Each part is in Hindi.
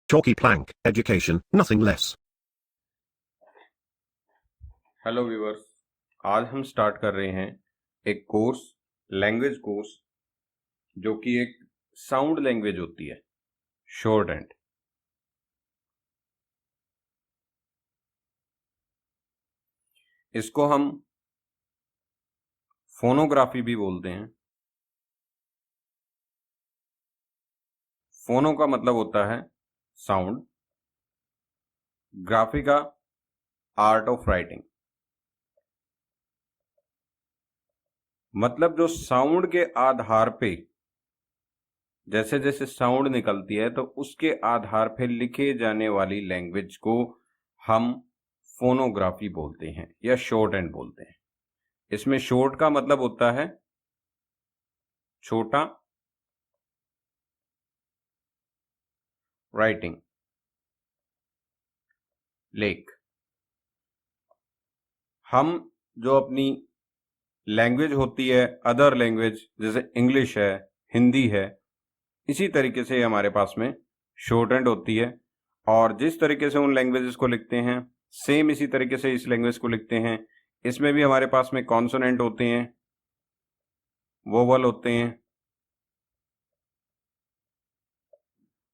Chalky plank, education, nothing less. Hello viewers, आज हम स्टार्ट कर रहे हैं एक कोर्स, लैंग्वेज कोर्स, जो कि एक साउंड लैंग्वेज होती है, शॉर्ट हैंड। इसको हम फोनोग्राफी भी बोलते हैं। फोनो का मतलब होता है साउंड, ग्राफी का आर्ट ऑफ राइटिंग। मतलब जो साउंड के आधार पे जैसे जैसे साउंड निकलती है तो उसके आधार पे लिखे जाने वाली लैंग्वेज को हम फोनोग्राफी बोलते हैं या शॉर्ट हैंड बोलते हैं। इसमें शॉर्ट का मतलब होता है छोटा, राइटिंग, लेख। हम जो अपनी लैंग्वेज होती है, अदर लैंग्वेज जैसे इंग्लिश है, हिंदी है, इसी तरीके से हमारे पास में शॉर्ट हैंड होती है। और जिस तरीके से उन लैंग्वेजेस को लिखते हैं, सेम इसी तरीके से इस लैंग्वेज को लिखते हैं। इसमें भी हमारे पास में कॉन्सोनेंट होते हैं, वोवल होते हैं,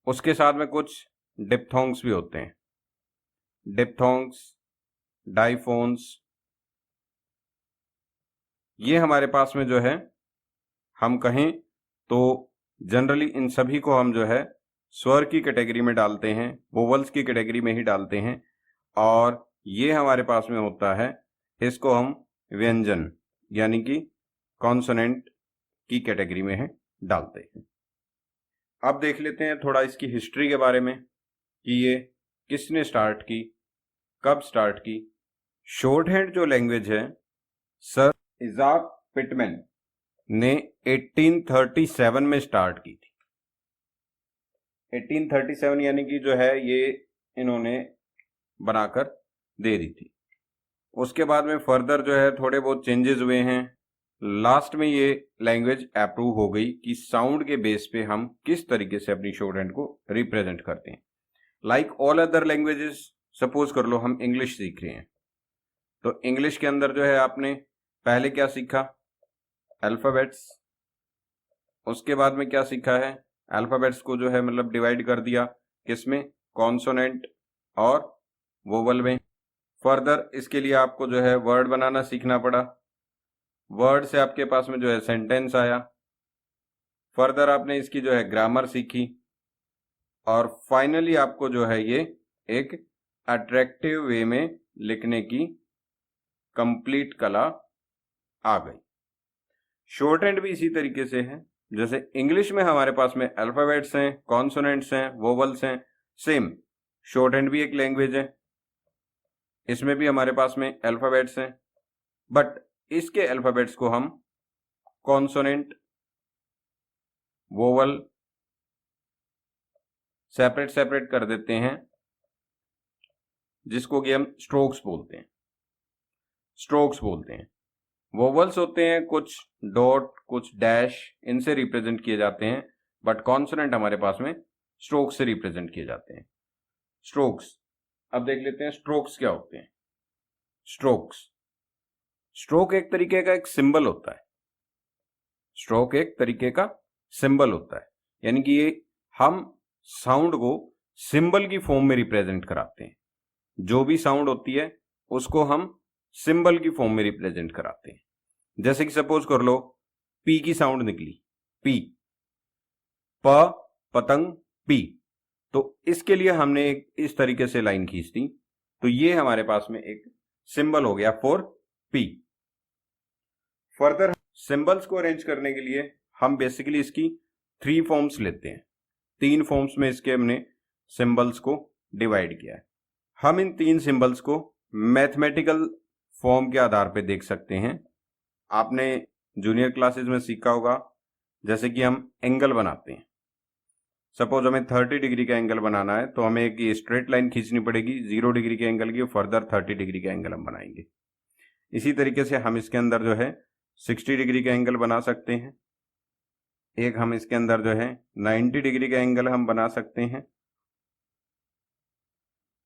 उसके साथ में कुछ डिप्थोंग्स भी होते हैं, डिप्थोंग्स, डाइफोन्स। ये हमारे पास में जो है, हम कहें तो जनरली इन सभी को हम जो है स्वर की कैटेगरी में डालते हैं, वोवल्स की कैटेगरी में ही डालते हैं। और ये हमारे पास में होता है, इसको हम व्यंजन यानी कि कॉन्सोनेंट की कैटेगरी में है डालते हैं। अब देख लेते हैं थोड़ा इसकी हिस्ट्री के बारे में कि ये किसने स्टार्ट की, कब स्टार्ट की। शॉर्ट हैंड जो लैंग्वेज है, सर इजाक पिटमैन ने 1837 में स्टार्ट की थी। 1837 यानी कि जो है ये इन्होंने बनाकर दे दी थी। उसके बाद में फर्दर जो है थोड़े बहुत चेंजेस हुए हैं। लास्ट में ये लैंग्वेज अप्रूव हो गई कि साउंड के बेस पे हम किस तरीके से अपनी शॉर्ट हैंड को रिप्रेजेंट करते हैं। Like all other languages, suppose कर लो हम इंग्लिश सीख रहे हैं, तो इंग्लिश के अंदर जो है आपने पहले क्या सीखा, अल्फाबेट्स। उसके बाद में क्या सीखा है, अल्फाबेट्स को जो है मतलब डिवाइड कर दिया किसमें, कॉन्सोनेंट और वोवल में। फर्दर इसके लिए आपको जो है वर्ड बनाना सीखना पड़ा। वर्ड से आपके पास में जो है सेंटेंस आया। फर्दर आपने इसकी जो है ग्रामर सीखी। और फाइनली आपको जो है ये एक अट्रैक्टिव वे में लिखने की कंप्लीट कला आ गई। शॉर्ट हैंड भी इसी तरीके से है, जैसे इंग्लिश में हमारे पास में अल्फाबेट्स हैं, कॉन्सोनेंट्स हैं, वोवल्स हैं, सेम शॉर्ट हैंड भी एक लैंग्वेज है। इसमें भी हमारे पास में अल्फाबेट्स हैं, बट इसके अल्फाबेट्स को हम कॉन्सोनेंट, वोवल सेपरेट सेपरेट कर देते हैं, जिसको कि हम स्ट्रोक्स बोलते हैं। स्ट्रोक्स बोलते हैं। वोवल्स होते हैं कुछ डॉट, कुछ डैश, इनसे रिप्रेजेंट किए जाते हैं, बट कॉन्सोनेंट हमारे पास में स्ट्रोक से रिप्रेजेंट किए जाते हैं। स्ट्रोक्स, अब देख लेते हैं स्ट्रोक्स क्या होते हैं। स्ट्रोक्स, स्ट्रोक एक तरीके का एक सिंबल होता है। स्ट्रोक एक तरीके का सिंबल होता है, यानी कि ये हम साउंड को सिंबल की फॉर्म में रिप्रेजेंट कराते हैं। जो भी साउंड होती है उसको हम सिंबल की फॉर्म में रिप्रेजेंट कराते हैं। जैसे कि सपोज कर लो पी की साउंड निकली, पी, प पतंग पी, तो इसके लिए हमने एक इस तरीके से लाइन खींच दी, तो ये हमारे पास में एक सिंबल हो गया फॉर पी। फर्दर सिंबल्स को अरेंज करने के लिए हम बेसिकली इसकी 3 फॉर्म्स लेते हैं। 3 फॉर्म्स में इसके हमने सिंबल्स को डिवाइड किया है। हम इन 3 सिंबल्स को मैथमेटिकल फॉर्म के आधार पे देख सकते हैं। आपने जूनियर क्लासेस में सीखा होगा, जैसे कि हम एंगल बनाते हैं। सपोज हमें 30 डिग्री का एंगल बनाना है, तो हमें एक स्ट्रेट लाइन खींचनी पड़ेगी 0 डिग्री के एंगल की, फर्दर 30 डिग्री का एंगल हम बनाएंगे। इसी तरीके से हम इसके अंदर जो है 60 डिग्री का एंगल बना सकते हैं। एक हम इसके अंदर जो है 90 डिग्री का एंगल हम बना सकते हैं।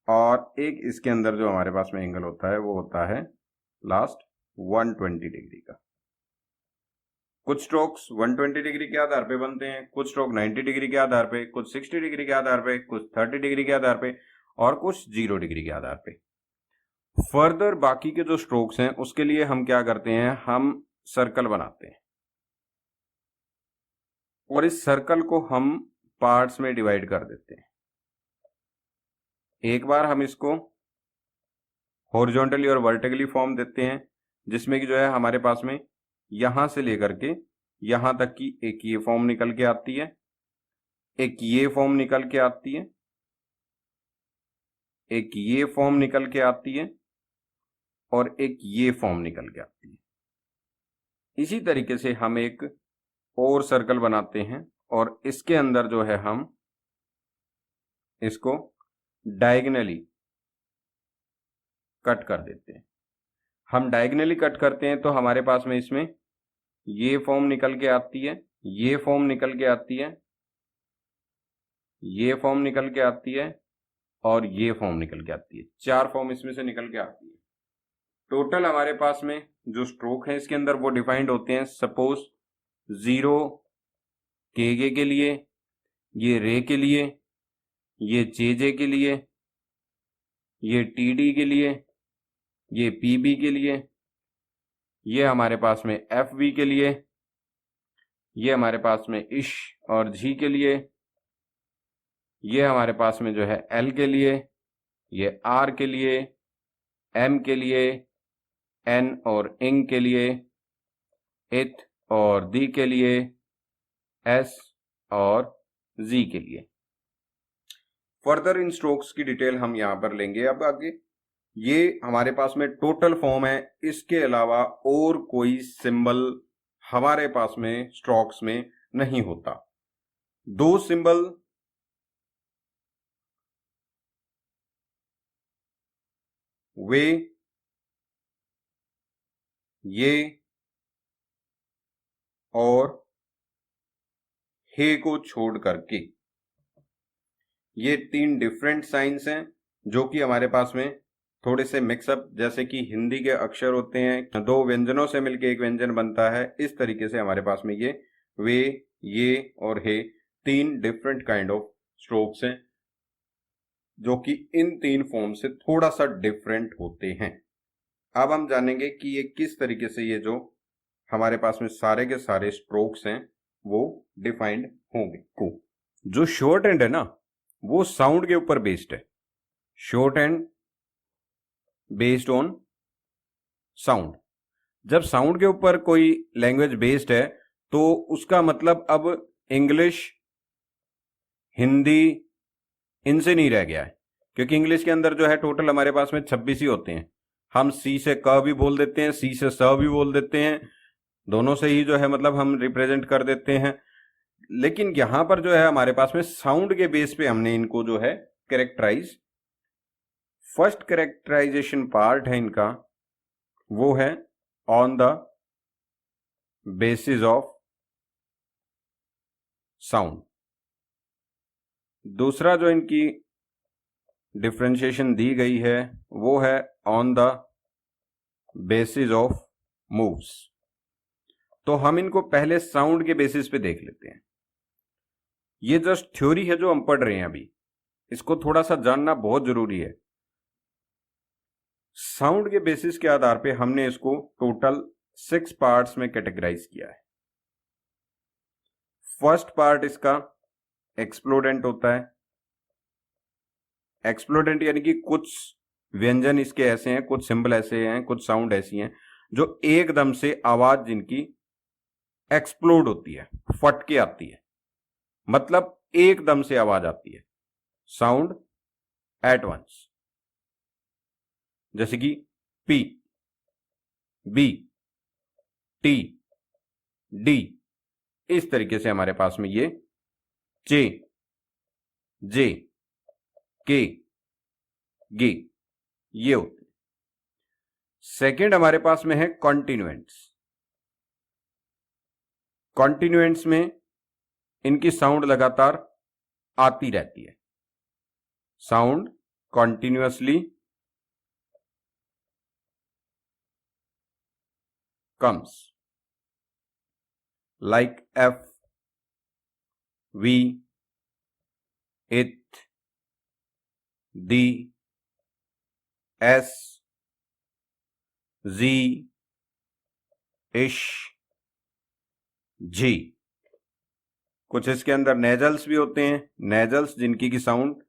और एक इसके अंदर जो हमारे पास में एंगल होता है वो होता है लास्ट 120 डिग्री का। कुछ स्ट्रोक्स 120 डिग्री के आधार पे बनते हैं, कुछ स्ट्रोक 90 डिग्री के आधार पे, कुछ 60 डिग्री के आधार पे, कुछ 30 डिग्री के आधार पे और कुछ 0 डिग्री के आधार पे। फर्दर बाकी के जो स्ट्रोक्स हैं उसके लिए हम क्या करते हैं, हम सर्कल बनाते हैं और इस सर्कल को हम पार्ट्स में डिवाइड कर देते हैं। एक बार हम इसको हॉरिजॉन्टली और वर्टिकली फॉर्म देते हैं, जिसमें कि जो है हमारे पास में यहां से लेकर के यहां तक की एक ये फॉर्म निकल के आती है, एक ये फॉर्म निकल के आती है, एक ये फॉर्म निकल के आती है और एक ये फॉर्म निकल के आती है। इसी तरीके से हम एक और सर्कल बनाते हैं और इसके अंदर जो है हम इसको डायगोनली कट कर देते हैं। हम डायगोनली कट करते हैं तो हमारे पास में इसमें ये फॉर्म निकल के आती है, ये फॉर्म निकल के आती है, ये फॉर्म निकल के आती है और ये फॉर्म निकल के आती है। 4 फॉर्म इसमें से निकल के आती है। टोटल हमारे पास में जो स्ट्रोक है इसके अंदर वो डिफाइंड होते हैं। सपोज 0 के लिए, ये रे के लिए, ये जे के लिए, ये टीडी के लिए, ये पीबी के लिए, ये हमारे पास में एफबी के लिए, ये हमारे पास में इश और जी के लिए, ये हमारे पास में जो है एल के लिए, ये आर के लिए, एम के लिए, एन और इंग के लिए, इथ और दी के लिए, एस और जी के लिए। फर्दर इन स्ट्रोक्स की डिटेल हम यहां पर लेंगे अब आगे। ये हमारे पास में टोटल फॉर्म है, इसके अलावा और कोई सिंबल हमारे पास में स्ट्रोक्स में नहीं होता। 2 सिंबल वे, ये और हे को छोड़ करके ये 3 डिफरेंट साइंस हैं जो कि हमारे पास में थोड़े से मिक्सअप, जैसे कि हिंदी के अक्षर होते हैं, 2 व्यंजनों से मिलकर एक व्यंजन बनता है, इस तरीके से हमारे पास में ये वे, ये और हे 3 डिफरेंट काइंड ऑफ स्ट्रोक्स हैं जो कि इन 3 फॉर्म से थोड़ा सा डिफरेंट होते हैं। अब हम जानेंगे कि ये किस तरीके से ये जो हमारे पास में सारे के सारे स्ट्रोक्स हैं वो डिफाइंड होंगे। को जो शॉर्ट एंड है ना वो साउंड के ऊपर बेस्ड है। Short and based on sound. जब साउंड के ऊपर कोई लैंग्वेज बेस्ड है तो उसका मतलब अब इंग्लिश, हिंदी इनसे नहीं रह गया है, क्योंकि इंग्लिश के अंदर जो है टोटल हमारे पास में 26 ही होते हैं। हम सी से क भी बोल देते हैं, सी से स भी बोल देते हैं, दोनों से ही जो है मतलब हम रिप्रेजेंट कर देते हैं। लेकिन यहां पर जो है हमारे पास में साउंड के बेस पे हमने इनको जो है कैरेक्टराइज, फर्स्ट कैरेक्टराइजेशन पार्ट है इनका वो है on the basis of sound. दूसरा जो इनकी डिफरेंशिएशन दी गई है वो है on the basis of moves. तो हम इनको पहले साउंड के बेसिस पे देख लेते हैं। ये जस्ट थ्योरी है जो हम पढ़ रहे हैं अभी, इसको थोड़ा सा जानना बहुत जरूरी है। साउंड के बेसिस के आधार पे हमने इसको टोटल 6 पार्ट्स में कैटेगराइज किया है। फर्स्ट पार्ट इसका एक्सप्लोडेंट होता है। एक्सप्लोडेंट यानी कि कुछ व्यंजन इसके ऐसे हैं, कुछ सिंबल ऐसे हैं, कुछ साउंड ऐसी हैं जो एकदम से आवाज जिनकी एक्सप्लोड होती है, फट के आती है, मतलब एकदम से आवाज आती है, साउंड एट वंस। जैसे कि पी, बी, टी, डी, इस तरीके से हमारे पास में ये चे, जे, के, गे ये होते हैं। सेकेंड हमारे पास में है कॉन्टिन्यूएंट्स। कॉन्टिन्यूएंट्स में इनकी साउंड लगातार आती रहती है, sound continuously comes, like F, V, it, the, S, Z, ish, G। कुछ इसके अंदर नेजल्स भी होते हैं, नेजल्स जिनकी की साउंड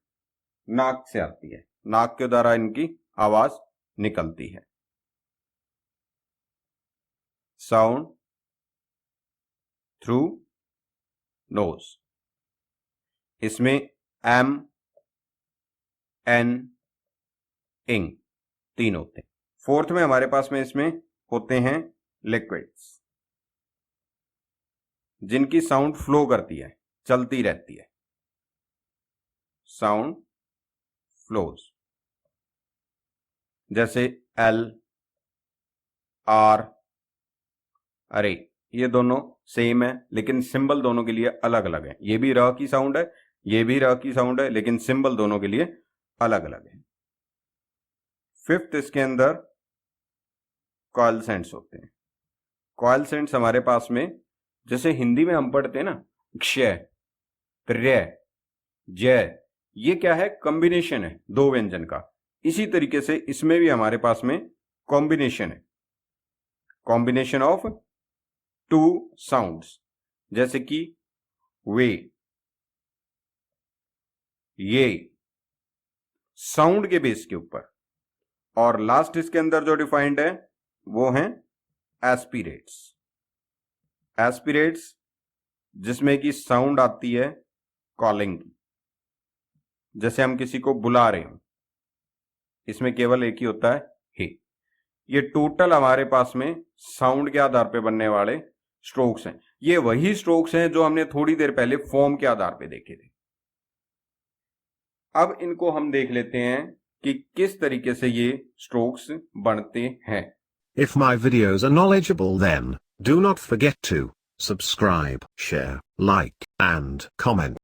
नाक से आती है, नाक के द्वारा इनकी आवाज निकलती है। साउंड थ्रू नोज, इसमें एम, एन, इंग तीन होते हैं। फोर्थ में हमारे पास में इसमें होते हैं लिक्विड्स, जिनकी साउंड फ्लो करती है, चलती रहती है। साउंड फ्लोज, जैसे एल, आर, अरे ये दोनों सेम है लेकिन सिंबल दोनों के लिए अलग अलग है। ये भी र की साउंड है, ये भी र की साउंड है, लेकिन सिंबल दोनों के लिए अलग अलग है। फिफ्थ इसके अंदर कॉइल सेंट्स होते हैं। कॉइल सेंट्स हमारे पास में, जैसे हिंदी में हम पढ़ते हैं ना क्षय, त्र्य, जय, ये क्या है? कॉम्बिनेशन है दो व्यंजन का। इसी तरीके से इसमें भी हमारे पास में कॉम्बिनेशन है, कॉम्बिनेशन ऑफ टू साउंड्स, जैसे कि वे, ये, साउंड के बेस के ऊपर। और लास्ट इसके अंदर जो डिफाइंड है वो है एस्पिरेट्स। एस्पिरेट्स जिसमें कि साउंड आती है कॉलिंग की, जैसे हम किसी को बुला रहे हो, इसमें केवल एक ही होता है हे। ये टोटल हमारे पास में साउंड के आधार पे बनने वाले स्ट्रोक्स हैं। ये वही स्ट्रोक्स हैं जो हमने थोड़ी देर पहले फॉर्म के आधार पे देखे थे। अब इनको हम देख लेते हैं कि किस तरीके से ये स्ट्रोक्स बनते हैं। If my videos are knowledgeable, then do not forget to subscribe, share, like, and comment.